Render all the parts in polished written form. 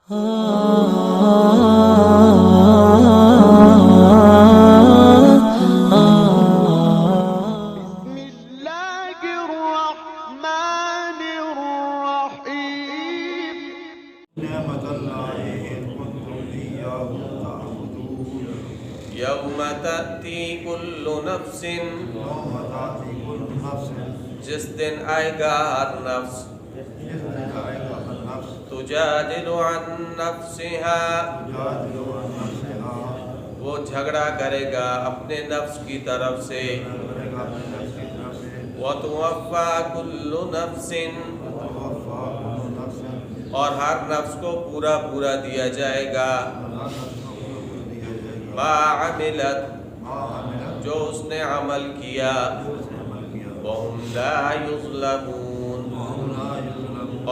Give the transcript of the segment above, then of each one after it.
یوم تأتی کل نفس، جس دن آئے گا ہر نفس، تجادل عن نفسها، وہ جھگڑا کرے گا اپنے نفس کی طرف سے، وتوفی کل نفس، اور ہر نفس کو پورا پورا دیا جائے گا، ما عملت، جو اس نے عمل کیا، وهم لا یظلمون،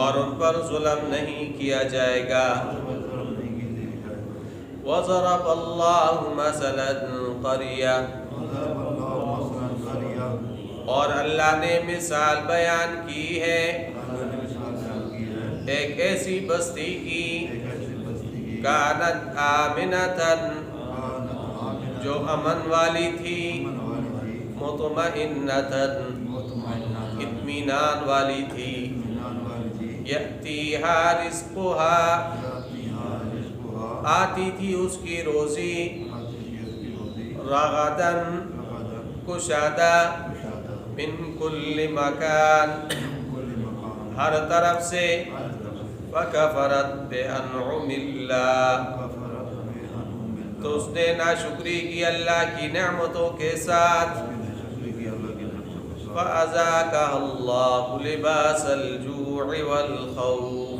اور ان پر ظلم نہیں کیا جائے گا۔ وضرب اللہ مثلا قریہ، اور اللہ نے مثال بیان کی ہے ایک ایسی بستی کی، کانت آمنتاً، جو امن والی تھی، مطمئنتاً، اطمینان والی تھی، یأتیہا رزقہا، آتی تھی اس کی روزی، رغداً، کشادہ، من کل مکان، ہر طرف سے، فکفرت بانعم اللہ، تو اس نے ناشکری کی اللہ کی نعمتوں کے ساتھ، فَأَذَاقَهَا اللَّهُ لِبَاسَ الْجُوعِ وَالْخَوْفِ،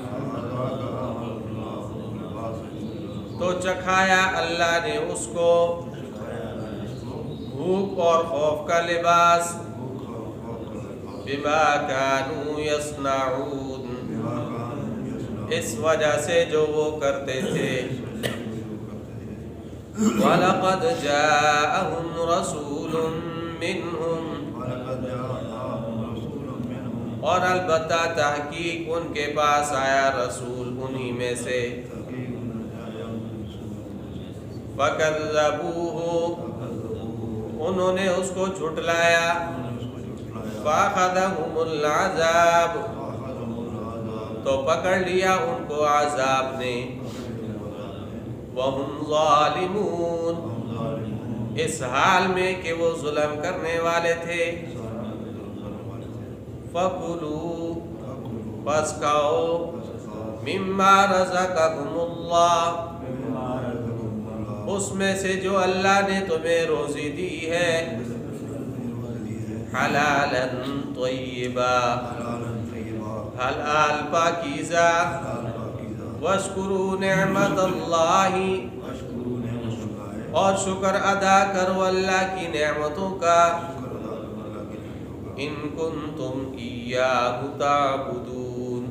تو چکھایا اللہ نے اس کو بھوک اور خوف کا لباس، بِمَا كَانُوا يَصْنَعُونَ، اس وجہ سے جو وہ کرتے تھے، وَلَقَدْ جَاءَهُمْ رَسُولٌ مِّنْهُمْ، اور البتہ تحقیق ان کے پاس آیا رسول انہی میں سے، فَكَذَّبُوهُ، انہوں نے اس کو جھٹلایا، فَأَخَذَهُمُ الْعَذَابُ، تو پکڑ لیا ان کو عذاب نے، وَهُمْ ظَالِمُونَ، اس حال میں کہ وہ ظلم کرنے والے تھے، فَكُلُوا، پس کھاؤ، مِمَّا رَزَقَكُمُ اللَّهُ، اس میں سے جو اللہ نے تمہیں روزی دی ہے، حلالا طیبا، حلال پاکیزہ، واشکروا نعمت اللہ، اور شکر ادا کرو اللہ کی نعمتوں کا، ان کنتم ایاہ تعبدون،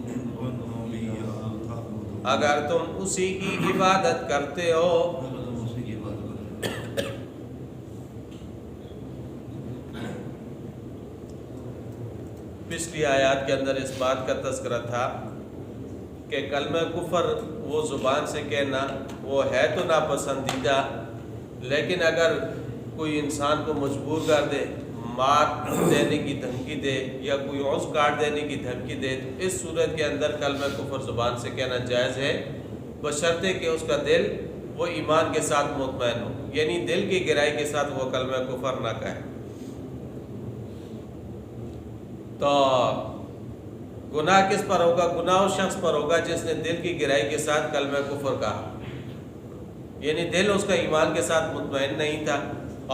اگر تم اسی کی عبادت کرتے ہو۔ پچھلی آیات کے اندر اس بات کا تذکرہ تھا کہ کلمہ کفر وہ زبان سے کہنا وہ ہے تو ناپسندیدہ، لیکن اگر کوئی انسان کو مجبور کر دے، مار دینے کی دھمکی دے یا کوئی عضو کاٹ دینے کی دھمکی دے، تو اس صورت کے اندر کلمہ کفر زبان سے کہنا جائز ہے، بشرطے کہ اس کا دل وہ ایمان کے ساتھ مطمئن ہو، یعنی دل کی گہرائی کے ساتھ وہ کلمہ کفر نہ کہے۔ تو گناہ کس پر ہوگا؟ گناہ اس شخص پر ہوگا جس نے دل کی گہرائی کے ساتھ کلمہ کفر کہا، یعنی دل اس کا ایمان کے ساتھ مطمئن نہیں تھا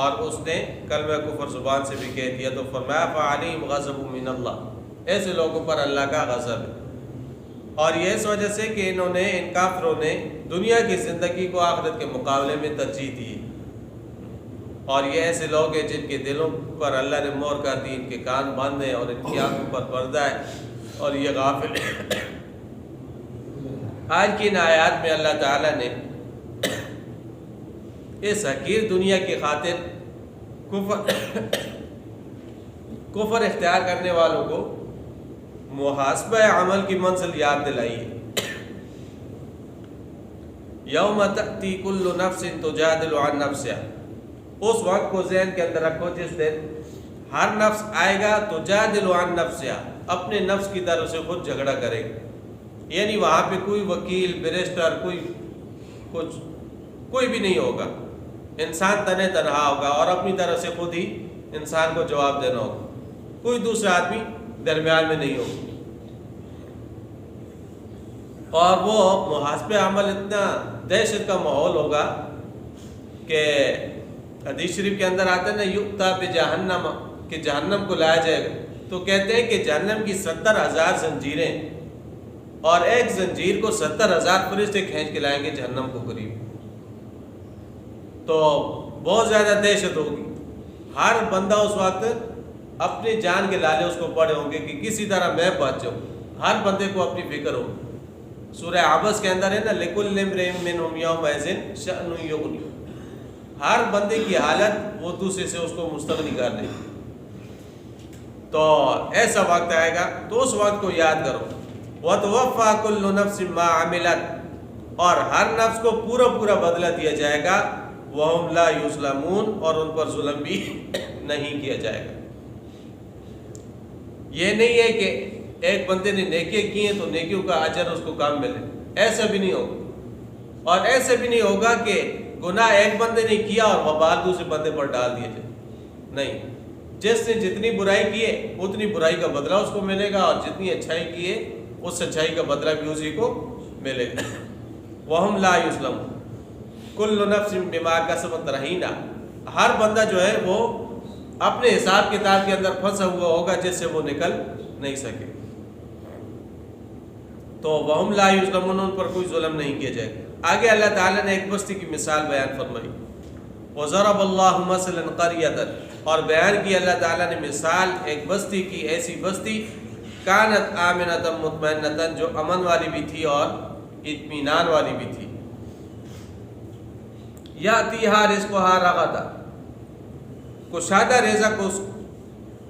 اور اس نے کلمہ کفر زبان سے بھی کہہ دیا، تو فرمایا فَعَلَيْهِمْ غَضَبٌ مِّنَ اللَّهِ، ایسے لوگوں پر اللہ کا غضب ہے، اور یہ اس وجہ سے کہ انہوں نے، ان کافروں نے دنیا کی زندگی کو آخرت کے مقابلے میں ترجیح دی، اور یہ ایسے لوگ ہیں جن کے دلوں پر اللہ نے مہر کر دی، ان کے کان بند ہیں اور ان کی آنکھوں پر پردہ ہے، اور یہ غافل ہیں۔ آج کی ان آیات میں اللہ تعالیٰ نے اس حقیر دنیا کی خاطر کفر اختیار کرنے والوں کو محاسبہ عمل کی منزل یاد دلائی ہے، یوم تأتی کل نفس تجادل عن نفسہا، اس وقت کو ذہن کے اندر رکھو جس دن ہر نفس آئے گا تجادل عن نفسہا، اپنے نفس کی طرف سے خود جھگڑا کرے گا. یعنی وہاں پہ کوئی وکیل، بیرسٹر، کوئی بھی نہیں ہوگا. انسان تنہ تنہا ہوگا اور اپنی طرف سے خود ہی انسان کو جواب دینا ہوگا. کوئی دوسرا آدمی درمیان میں نہیں ہوگا. اور وہ محاسبہ عمل اتنا دہشت کا ماحول ہوگا کہ حدیث شریف کے اندر آتا ہے نا، یؤتی بجہنم، کہ جہنم کو لایا جائے گا. تو کہتے ہیں کہ جہنم کی 70,000 زنجیریں اور ایک زنجیر کو 70,000 فرشتے کھینچ کے لائیں گے جہنم کو قریب. تو بہت زیادہ دہشت ہوگی. ہر بندہ اس وقت اپنی جان کے لالے اس کو پڑے ہوں گے کہ کسی طرح میں بچ جاؤں. ہر بندے کو اپنی فکر ہوگی. سورہ عبس کے اندر ہے نا، لِكُلِّ امْرِئٍ مِّنْهُمْ يَوْمَئِذٍ شَأْنٌ يُغْنِيهُ، ہر بندے کی حالت وہ دوسرے سے اس کو مستغنی کر دے. تو ایسا وقت آئے گا تو اس وقت کو یاد کرو. وَتُوَفَّى كُلُّ نَفْسٍ مَّا عَمِلَتْ، اور ہر نفس کو پورا بدلہ دیا جائے گا. وَهُمْ لَا يُظْلَمُونَ، اور ان پر ظلم بھی نہیں کیا جائے گا. یہ نہیں ہے کہ ایک بندے نے نیکیاں کی ہیں تو نیکیوں کا اجر اس کو کم ملے، ایسا بھی نہیں ہوگا. اور ایسا بھی نہیں ہوگا کہ گناہ ایک بندے نے کیا اور وبال دوسرے بندے پر ڈال دیے جائے. نہیں، جس نے جتنی برائی کی ہے اتنی برائی کا بدلہ اس کو ملے گا، اور جتنی اچھائی کی ہے اس اچھائی کا بدلہ بھی اسی کو ملے گا. وَهُمْ لَا يُظْلَمُونَ كُلُّ نَفْسٍ بِمَا كَسَبَتْ رَهِينَةٌ، ہر بندہ جو ہے وہ اپنے حساب کتاب کے اندر پھنسا ہوا ہوگا جس سے وہ نکل نہیں سکے. تو وَهُمْ لَا يُظْلَمُونَ، ان پر کوئی ظلم نہیں کیا جائے گا. آگے اللہ تعالیٰ نے ایک بستی کی مثال بیان فرمائی. وَضَرَبَ اللَّهُ مَثَلًا قَرْيَةً، اور بیان کی اللہ تعالیٰ نے مثال ایک بستی کی، ایسی بستی كَانَتْ آمِنَةً مُطْمَئِنَّةً، جو امن والی بھی تھی اور اطمینان والی بھی تھی. يَأْتِيهَا رِزْقُهَا رَغَدًا، کشادہ رزق اس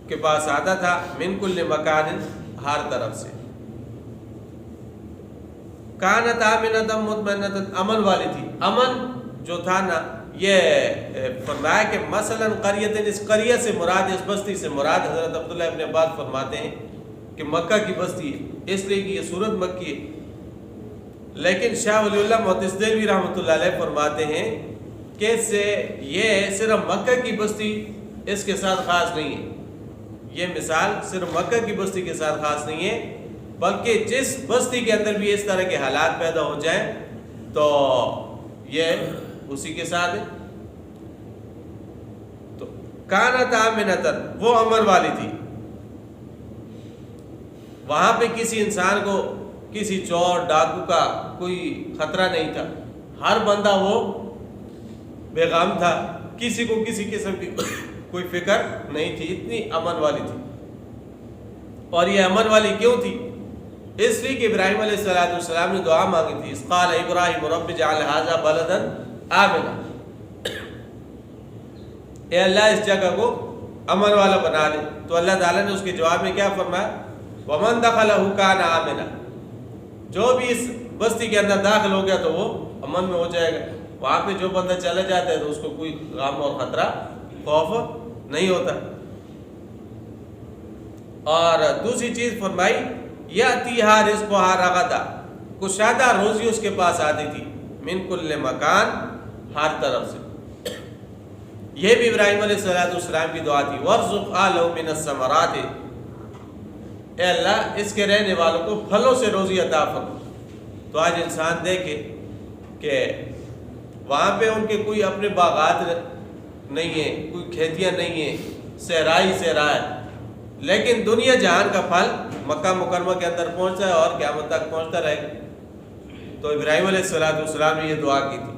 کے پاس آتا تھا. مِنْ كُلِّ مَكَانٍ، ہر طرف سے. کانت آمنۃ مطمئنۃ، امن والی تھی. امن جو تھا نا، یہ فرمایا کہ مثلا قریۃ، اس قریہ سے مراد، اس بستی سے مراد، حضرت عبداللہ ابن عباس فرماتے ہیں کہ مکہ کی بستی ہے، اس لیے کہ یہ صورت مکی ہے. لیکن شاہ ولی اللہ محدث دہلوی رحمۃ اللہ علیہ فرماتے ہیں کہ یہ صرف مکہ کی بستی اس کے ساتھ خاص نہیں ہے. یہ مثال صرف مکہ کی بستی کے ساتھ خاص نہیں ہے، بلکہ جس بستی کے اندر بھی اس طرح کے حالات پیدا ہو جائیں تو یہ اسی کے ساتھ ہے. تو کانت آمنۃ، وہ امن والی تھی. وہاں پہ کسی انسان کو کسی چور ڈاکو کا کوئی خطرہ نہیں تھا. ہر بندہ وہ بے غم تھا، کسی کو کسی قسم کی کوئی فکر نہیں تھی. اتنی امن والی تھی. اور یہ امن والی کیوں تھی؟ اس لیے کہ ابراہیم علیہ السلام نے دعا مانگی تھی. اذ قال ابراہیم رب اجعل ھذا بلدا آمنا، اے اللہ اس جگہ کو امن والا بنا دے. تو اللہ تعالیٰ نے اس کے جواب میں کیا فرمایا؟ ومن دخلہ کان آمنا، جو بھی اس بستی کے اندر داخل ہو گیا تو وہ امن میں ہو جائے گا. وہاں پہ جو بندہ چلا جاتا ہے تو اس کو کوئی غم اور خطرہ، خوف نہیں ہوتا. اور دوسری چیز فرمائی یأتیہا رزقہا رغدا، کشادہ روزی اس کے پاس آتی تھی. من کل مکان، ہر طرف سے. یہ بھی ابراہیم علیہ السلام کی دعا تھی. وارزق آلہ من الثمرات، اے اللہ اس کے رہنے والوں کو پھلوں سے روزی عطا فرما. تو آج انسان دیکھے کہ وہاں پہ ان کے کوئی اپنے باغات نہیں ہیں، کوئی کھیتیاں نہیں ہیں، صحرا ہے، لیکن دنیا جہان کا پھل مکہ مکرمہ کے اندر پہنچتا ہے اور قیامت تک پہنچتا رہے گا. تو ابراہیم علیہ السلام نے یہ دعا کی تھی،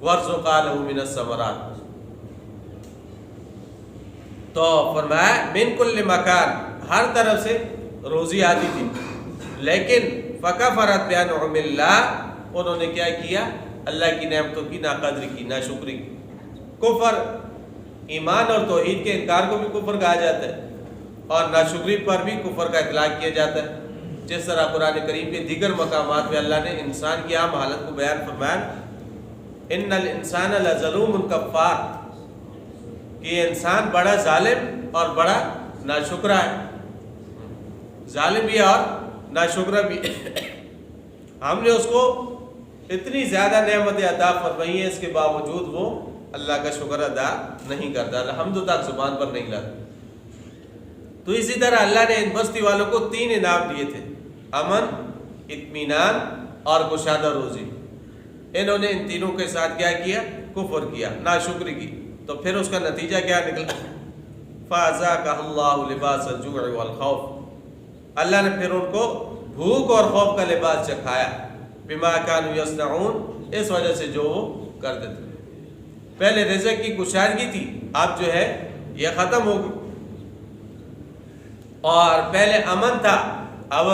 وارزق آلہ من الثمرات. تو فرمایا من کل مکان، ہر طرف سے روزی آتی تھی. لیکن فکفرت بانعم اللہ، انہوں نے کیا کیا؟ اللہ کی نعمتوں کی ناقدری کی، ناشکری کی. کفر، ایمان اور توحید کے انکار کو بھی کفر کہا جاتا ہے، اور ناشکری پر بھی کفر کا اطلاق کیا جاتا ہے. جس طرح قرآن کریم کے دیگر مقامات میں اللہ نے انسان کی عام حالت کو بیان فرمایا، ان الانسان لظلوم کفار، کہ انسان بڑا ظالم اور بڑا ناشکرہ ہے، ظالم بھی اور ناشکرہ بھی۔ ہم نے اس کو اتنی زیادہ نعمتیں عطا فرمائی ہیں، اس کے باوجود وہ اللہ کا شکر ادا نہیں کرتا، الحمد تک زبان پر نہیں لاتا۔ تو اسی طرح اللہ نے ان بستی والوں کو 3 انعام دیے تھے، امن، اطمینان اور کشادہ روزی۔ انہوں نے ان تینوں کے ساتھ کیا کیا؟ کفر کیا، ناشکری کی، تو پھر اس کا نتیجہ کیا نکلا؟ فَأَذَاقَهَا اللَّهُ لِبَاسَ الْجُوعِ وَالْخَوْفِ، اللہ نے پھر ان کو بھوک اور خوف کا لباس چکھایا، بِمَا كَانُوا يَصْنَعُونَ، اس وجہ سے جو وہ کرتے تھے۔ پہلے رزق کی کشادگی تھی، اب جو ہے یہ ختم ہو گئی، اور پہلے امن تھا، اب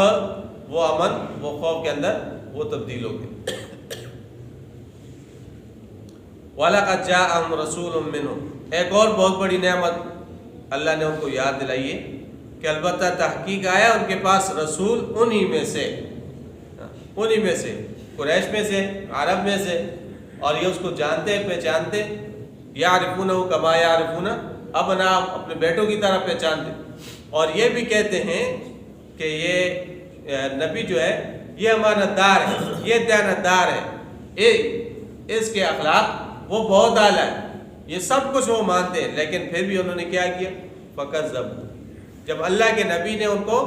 وہ امن وہ خوف کے اندر وہ تبدیل ہو گئے۔ وَلَقَدْ جَاءَهُمْ رَسُولٌ مِّنْهُمْ، ایک اور بہت بڑی نعمت اللہ نے ان کو یاد دلائی ہے کہ البتہ تحقیق آیا ان کے پاس رسول انہی میں سے قریش میں سے، عرب میں سے، اور یہ اس کو جانتے پہچانتے، یعرفونہ کما یعرفون ابناءہم، اپنے بیٹوں کی طرح پہچانتے، اور یہ بھی کہتے ہیں کہ یہ نبی جو ہے یہ امانتدار ہے، یہ دیانتدار ہے، اس کے اخلاق وہ بہت اعلیٰ ہے، یہ سب کچھ وہ مانتے ہیں، لیکن پھر بھی انہوں نے کیا کیا؟ فَكَذَّبُوا، جب اللہ کے نبی نے ان کو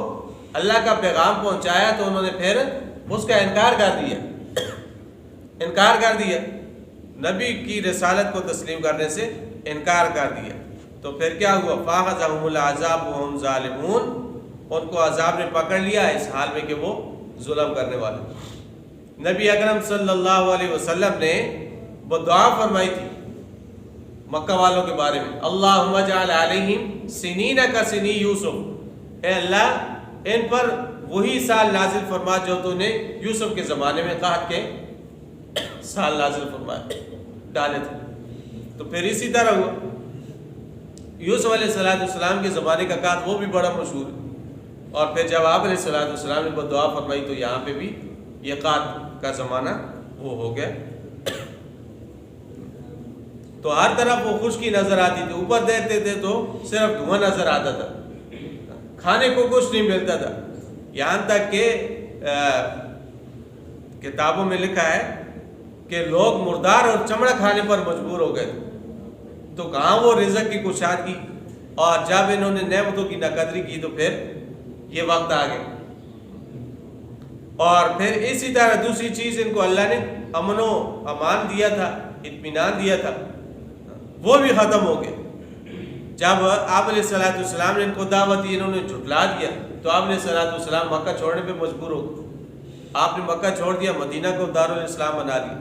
اللہ کا پیغام پہنچایا تو انہوں نے پھر اس کا انکار کر دیا، نبی کی رسالت کو تسلیم کرنے سے انکار کر دیا، تو پھر کیا ہوا؟ فَأَخَذَهُمُ الْعَذَابُ وَهُمْ ظَالِمُونَ، ان کو عذاب نے پکڑ لیا اس حال میں کہ وہ ظلم کرنے والے۔ نبی اکرم صلی اللہ علیہ وسلم نے وہ دعا فرمائی تھی مکہ والوں کے بارے میں، اللہم اجعل علیہم سنین کسنی یوسف، اے اللہ ان پر وہی سال نازل فرما جو تو نے یوسف کے زمانے میں قحط کے سال نازل فرمائے ڈالے تھے۔ تو پھر اسی طرح ہوا، یوسف علیہ السلام کے زمانے کا قحط وہ بھی بڑا مشہور ہے، اور پھر جب آپ علیہ السلام نے وہ دعا فرمائی تو یہاں پہ بھی یہ قحط کا زمانہ وہ ہو گیا، تو ہر طرف وہ خشکی نظر آتی تھی، اوپر دیکھتے تھے تو صرف دھواں نظر آتا تھا، کھانے کو کچھ نہیں ملتا تھا، یہاں تک کہ کتابوں میں لکھا ہے کہ لوگ مردار اور چمڑا کھانے پر مجبور ہو گئے تھے، تو کہاں وہ رزق کی کشادگی، اور جب انہوں نے نعمتوں کی ناقدری کی تو پھر یہ وقت آ گیا، اور پھر اسی طرح دوسری چیز ان کو اللہ نے امن و امان دیا تھا، اطمینان دیا تھا، وہ بھی ختم ہو گئے۔ جب آپ علیہ السلام نے ان کو دعوت دی، انہوں نے جھٹلا دیا، تو آپ علیہ السلام مکہ چھوڑنے پہ مجبور ہو گئے، آپ نے مکہ چھوڑ دیا، مدینہ کو دارالاسلام بنا دیا،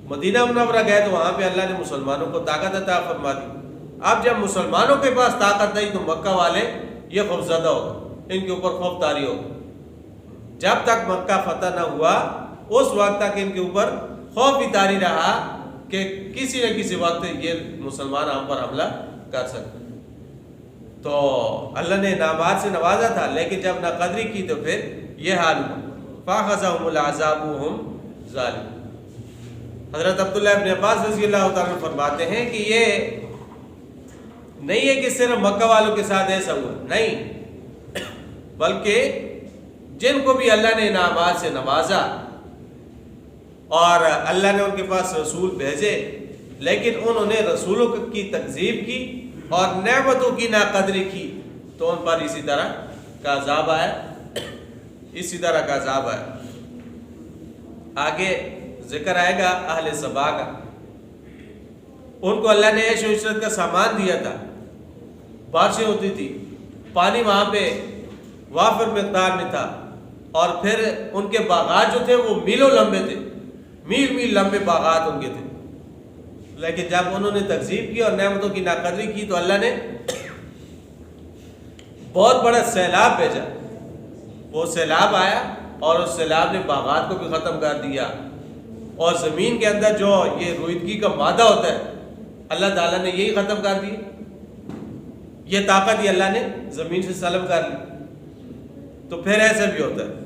مدینہ منورہ گئے تو وہاں پہ اللہ نے مسلمانوں کو طاقت عطا فرما دی۔ اب جب مسلمانوں کے پاس طاقت نہیں تو مکہ والے یہ خوفزدہ ہو گئے، ان کے اوپر خوف طاری ہو گئے، جب تک مکہ فتح نہ ہوا اس وقت تک ان کے اوپر خوف ہی طاری رہا کہ کسی نہ کسی وقت یہ مسلمان ہم پر حملہ کر سکتے۔ تو اللہ نے انعامات سے نوازا تھا، لیکن جب ناقدری کی تو پھر یہ حال ہوا، فَأَخَذَهُمُ الْعَذَابُ وَهُمْ ظَالِمُونَ۔ حضرت عبداللہ ابن عباس رضی اللہ تعالیٰ فرماتے ہیں کہ یہ نہیں ہے کہ صرف مکہ والوں کے ساتھ ایسا ہوا، نہیں، بلکہ جن کو بھی اللہ نے انعامات سے نوازا اور اللہ نے ان کے پاس رسول بھیجے، لیکن انہوں نے رسولوں کی تکذیب کی اور نعمتوں کی ناقدری کی، تو ان پر اسی طرح کا عذاب آیا۔ آگے ذکر آئے گا اہل سبا کا، ان کو اللہ نے عیش و عشرت کا سامان دیا تھا، بارشیں ہوتی تھی، پانی وہاں پہ وافر مقدار میں تھا، اور پھر ان کے باغات جو تھے وہ میلوں لمبے تھے، میل لمبے باغات ان کے تھے، لیکن جب انہوں نے تکذیب کی اور نعمتوں کی ناقدری کی تو اللہ نے بہت بڑا سیلاب بھیجا، وہ سیلاب آیا اور اس سیلاب نے باغات کو بھی ختم کر دیا، اور زمین کے اندر جو یہ رویدگی کا مادہ ہوتا ہے اللہ تعالیٰ نے یہی ختم کر دی، یہ طاقت ہی اللہ نے زمین سے سلب کر لی۔ تو پھر ایسا بھی ہوتا ہے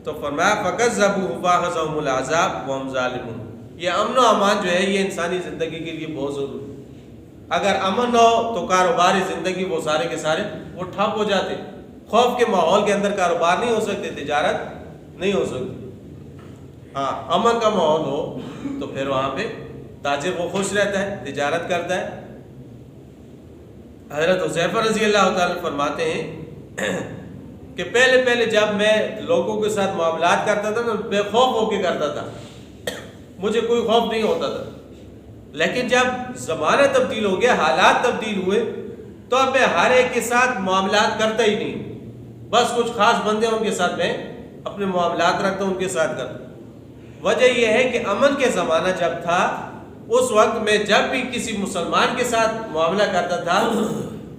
تو فرمایا فَكَذَّبُوهُ فَأَخَذَهُمُ الْعَذَابُ وَهُمْ ظَالِمُونَ. یہ امن و امان جو ہے یہ انسانی زندگی کے لیے بہت ضروری ہے. اگر امن ہو تو کاروباری زندگی وہ سارے کے سارے وہ ٹھپ ہو جاتے. خوف کے ماحول کے اندر کاروبار نہیں ہو سکتے, تجارت نہیں ہو سکتی. ہاں امن کا ماحول ہو تو پھر وہاں پہ تاجر وہ خوش رہتا ہے, تجارت کرتا ہے. حضرت حذیفہ رضی اللہ تعالیٰ فرماتے ہیں کہ پہلے جب میں لوگوں کے ساتھ معاملات کرتا تھا نا بے خوف ہو کے کرتا تھا, مجھے کوئی خوف نہیں ہوتا تھا. لیکن جب زمانہ تبدیل ہو گیا, حالات تبدیل ہوئے, تو اب میں ہر ایک کے ساتھ معاملات کرتا ہی نہیں. بس کچھ خاص بندے ان کے ساتھ میں اپنے معاملات رکھتا ہوں, ان کے ساتھ کرتا. وجہ یہ ہے کہ امن کے زمانہ جب تھا اس وقت میں جب بھی کسی مسلمان کے ساتھ معاملہ کرتا تھا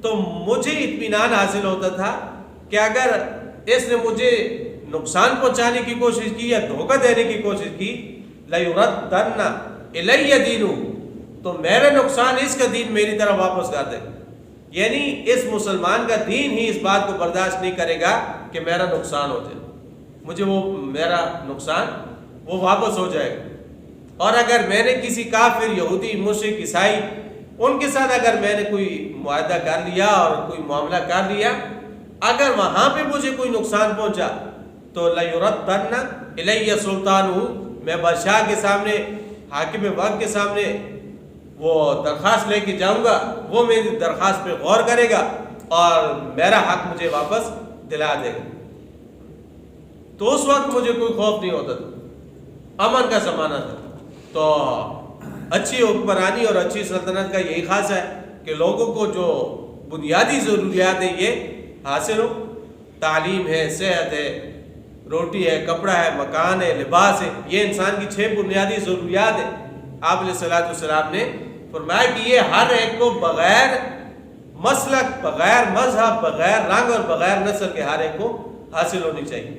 تو مجھے اطمینان حاصل ہوتا تھا کہ اگر اس نے مجھے نقصان پہنچانے کی کوشش کی یا دھوکہ دینے کی کوشش کی لَيُرَدَّنَّ إِلَيَّ دِينُ, تو میرا نقصان اس کا دین میری طرف واپس کر دے. یعنی اس مسلمان کا دین ہی اس بات کو برداشت نہیں کرے گا کہ میرا نقصان ہو جائے, مجھے وہ میرا نقصان وہ واپس ہو جائے گا. اور اگر میں نے کسی کافر, یہودی, مشرک, عیسائی ان کے ساتھ اگر میں نے کوئی معاہدہ کر لیا اور کوئی معاملہ کر لیا, اگر وہاں پہ مجھے کوئی نقصان پہنچا تو لَيُرَدَّنَّ إِلَيَّ سُلْطَانُهُ, میں بادشاہ کے سامنے, حاکم وقت کے سامنے وہ درخواست لے کے جاؤں گا, وہ میری درخواست پہ غور کرے گا اور میرا حق مجھے واپس دلا دے گا. تو اس وقت مجھے کوئی خوف نہیں ہوتا تھا, امن کا زمانہ تھا. تو اچھی حکمرانی اور اچھی سلطنت کا یہی خاص ہے کہ لوگوں کو جو بنیادی ضروریات ہیں یہ حاصل ہو. تعلیم ہے, صحت ہے, روٹی ہے, کپڑا ہے, مکان ہے, لباس ہے, یہ انسان کی 6 بنیادی ضروریات ہیں. آپ علیہ الصلوۃ والسلام نے فرمایا کہ یہ ہر ایک کو بغیر مسلک, بغیر مذہب, بغیر رنگ اور بغیر نسل کے ہر ایک کو حاصل ہونی چاہیے.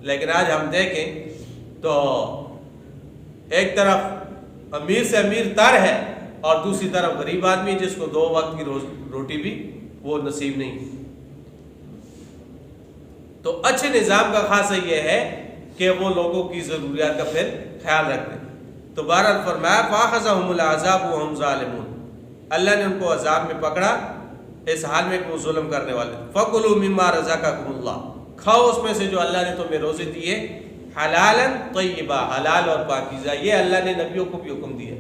لیکن آج ہم دیکھیں تو ایک طرف امیر سے امیر تر ہے اور دوسری طرف غریب آدمی جس کو 2 وقت کی روٹی بھی وہ نصیب نہیں. تو اچھے نظام کا خاصہ یہ ہے کہ وہ لوگوں کی ضروریات کا پھر خیال رکھتے ہیں. تو بہرحال فرمایا فَأَخَذَهُمُ الْعَذَابُ وَهُمْ ظَالِمُونَ, اللہ نے ان کو عذاب میں پکڑا اس حال میں کہ وہ ظلم کرنے والے. فَكُلُوا مِمَّا رَزَقَكُمُ اللَّهُ, کھاؤ اس میں سے جو اللہ نے تمہیں روزے دیے, حلالاً طیبا, حلال اور پاکیزہ. یہ اللہ نے نبیوں کو بھی حکم دیا,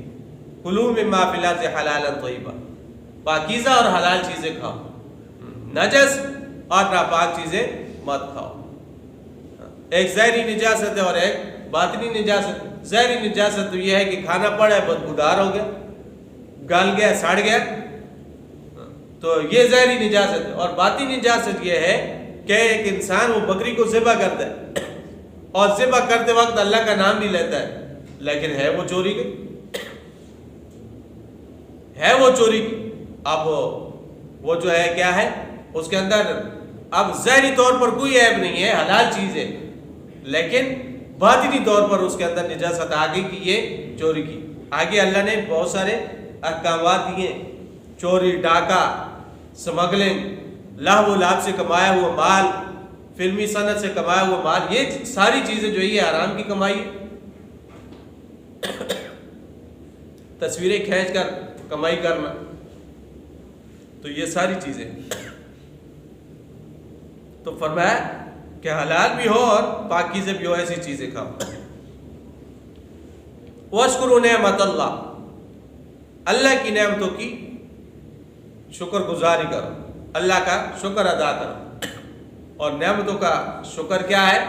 کلوا مما فی الارض حلالاً طیبا, پاکیزہ اور حلال چیزیں کھاؤ, نجس اور ناپاک چیزیں مت کھاؤ. ایک ظاہری نجاست ہے اور ایک باطنی نجاست. ظاہری نجاست تو یہ ہے کہ کھانا پڑا ہے, بدبودار ہو گیا, گل گیا, سڑ گیا, تو یہ ظاہری نجاست ہے. اور باطنی نجاست یہ ہے کہ ایک انسان وہ بکری کو ذبح کرتا ہے اور ذبح کرتے وقت اللہ کا نام بھی لیتا ہے, لیکن ہے وہ چوری کی, ہے وہ چوری کی. اب وہ جو ہے کیا ہے اس کے اندر, اب ظاہری طور پر کوئی عیب نہیں ہے, حلال چیز ہے, لیکن باطنی طور پر اس کے اندر نجاست آ گئی کہ یہ چوری کی. آگے اللہ نے بہت سارے احکامات دیے, چوری, ڈاکہ, سمگلنگ, لہو و لعب سے کمایا ہوا مال, فلمی صنعت سے کمایا ہوا مال, یہ ساری چیزیں جو یہ حرام کی کمائی ہے. تصویریں کھینچ کر کمائی کرنا, تو یہ ساری چیزیں. تو فرمایا کہ حلال بھی ہو اور پاکیزہ بھی ہو, ایسی چیزیں کھاؤ. وَاشْكُرُوا نِعْمَتَ اللَّهِ, اللہ کی نعمتوں کی شکر گزاری کرو, اللہ کا شکر ادا کرو. اور نعمتوں کا شکر کیا ہے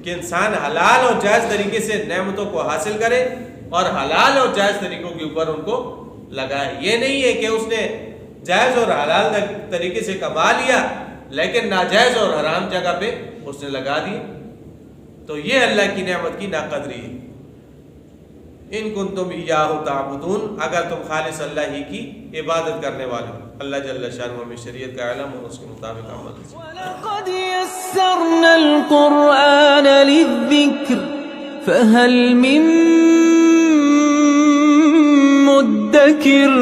کہ انسان حلال اور جائز طریقے سے نعمتوں کو حاصل کرے اور حلال اور جائز طریقوں کے اوپر ان کو لگائے. یہ نہیں ہے کہ اس نے جائز اور حلال طریقے سے کما لیا لیکن ناجائز اور حرام جگہ پہ اس نے لگا دی, تو یہ اللہ کی نعمت کی ناقدری ہے. ان کنتم ایاہ تعبدون, اگر تم خالص اللہ ہی کی عبادت کرنے والے ہو. اللہ جل شانہ ہمیں شریعت کا علم اور اس کے مطابق عمل. وَلَقَدْ يَسَّرْنَا الْقُرْآنَ لِلذِّكْرِ فَهَلْ مِن مُّدَّكِرٍ